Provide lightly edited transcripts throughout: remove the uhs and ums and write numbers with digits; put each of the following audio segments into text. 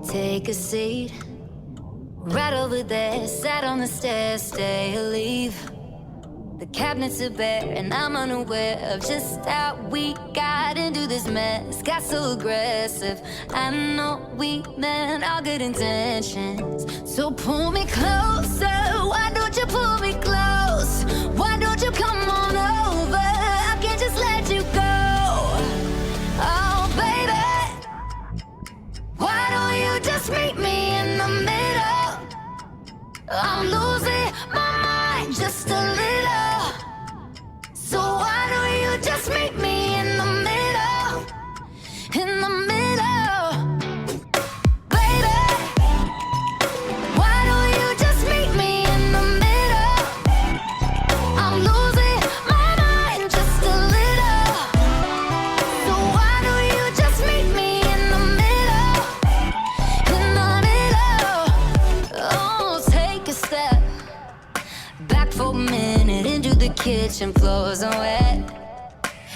Take a seat right over there. Sat on the stairs, stay or leave. The cabinets are bare and I'm unaware of just how we got into this mess. Got so aggressive. I know we meant all good intentions. So pull me closer. Why don't you pull me close? Why don't you come on over? I can't just let you go. Oh baby, why don't you just meet me in the middle? I'm losing my mind just a little. So why don't you just meet me in the middle? In the middle, baby. Why don't you just meet me in the middle? I'm losing my mind just a little. So why don't you just meet me in the middle? In the middle. Oh, take a step back for a minute into the kitchen. Floors are wet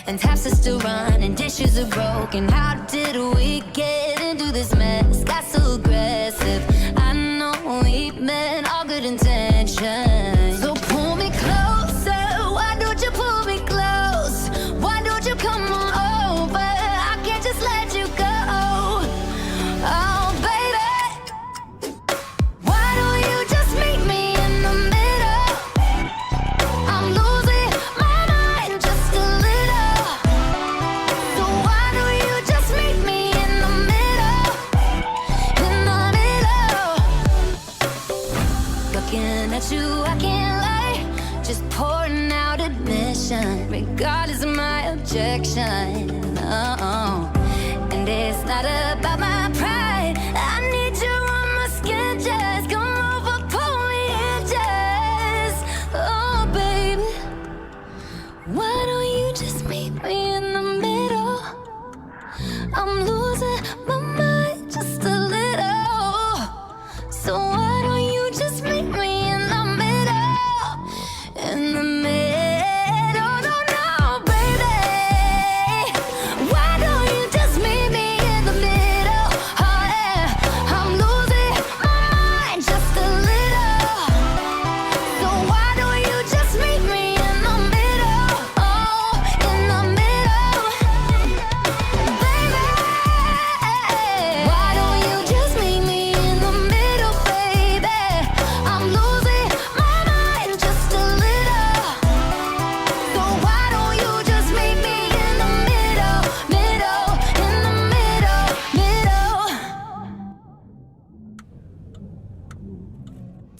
and taps are still running, dishes are broken. How did we get into this mess? Got so aggressive. I know we meant all good intentions. So pull me closer. Why don't you pull me close? Why don't you come on over? I can't just let you go. Oh baby, why don't you just meet me in the middle? I'm losing my mind just a little. So why don't you just meet me in the middle? In the middle. Looking at you, I can't lie. Just pouring out admission, regardless of my objection. Oh, and it's not about my pride. I need you on my skin, just come over, pull me in, just. Oh, baby, why don't you just meet me in the middle? I'm losing my mind just a little. So why don't you just meet me in the middle? In the middle, no, no, baby. Why don't you just meet me in the middle? Oh yeah, I'm losing my mind just a little. So why don't you just meet me in the middle? Oh, in the middle, baby. Why don't you just meet me in the middle, baby? I'm losing my mind just a little. So why don't you just meet me in the middle, middle, in the middle, middle.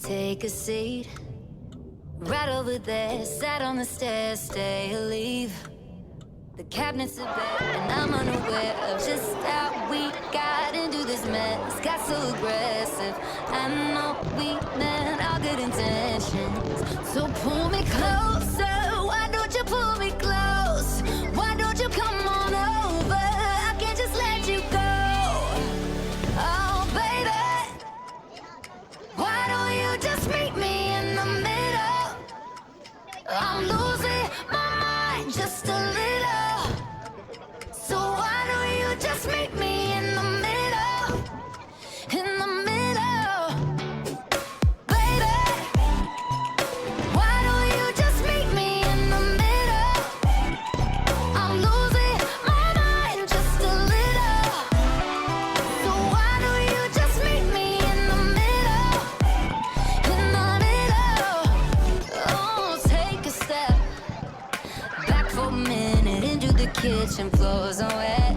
Take a seat right over there. Sat on the stairs, stay or leave. The cabinets are bare and I'm unaware of just how we got into this mess. Got so aggressive. I know we meant all good intentions. So pull me closer. Why don't you pull me close? Why don't you come on over? I can't just let you go. Oh baby, why don't you just meet me in the middle? I'm losing my mind just a little. So why don't you just meet me in the middle? In the middle, baby. Why don't you just meet me in the middle? I'm losing my mind just a little. So why don't you just meet me in the middle? In the middle. Oh, take a step back for a minute into the kitchen. Floors are wet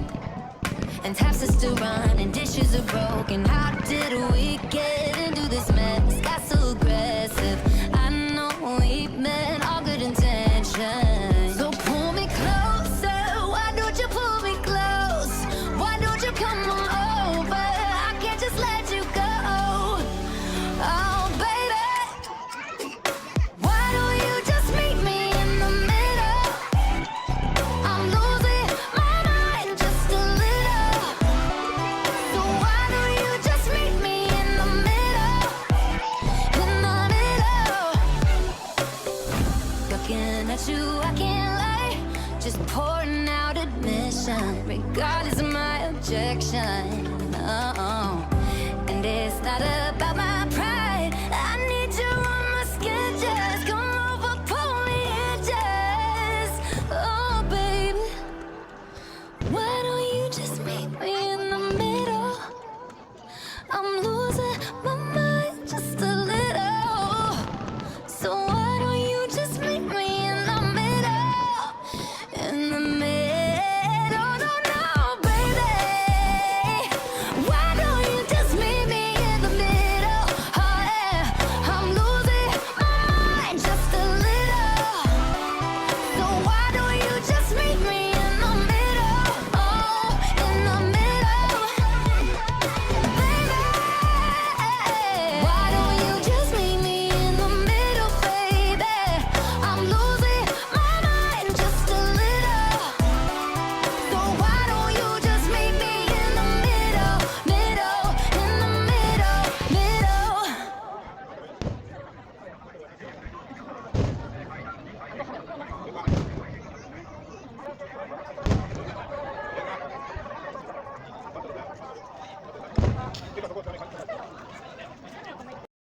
and taps are still running, dishes are broken. How did we get into this mess? Got so aggressive. I know we meant all good intentions. So pull me closer. Why don't you pull me close? Why don't you come on over? I can't just let you go. Oh baby, why don't you just meet me in the middle? I'm losing my mind just a little. So why don't you just meet me in the middle? In the middle. Looking at you, I can't lie. Just pouring out admission, regardless of my objection. perfection.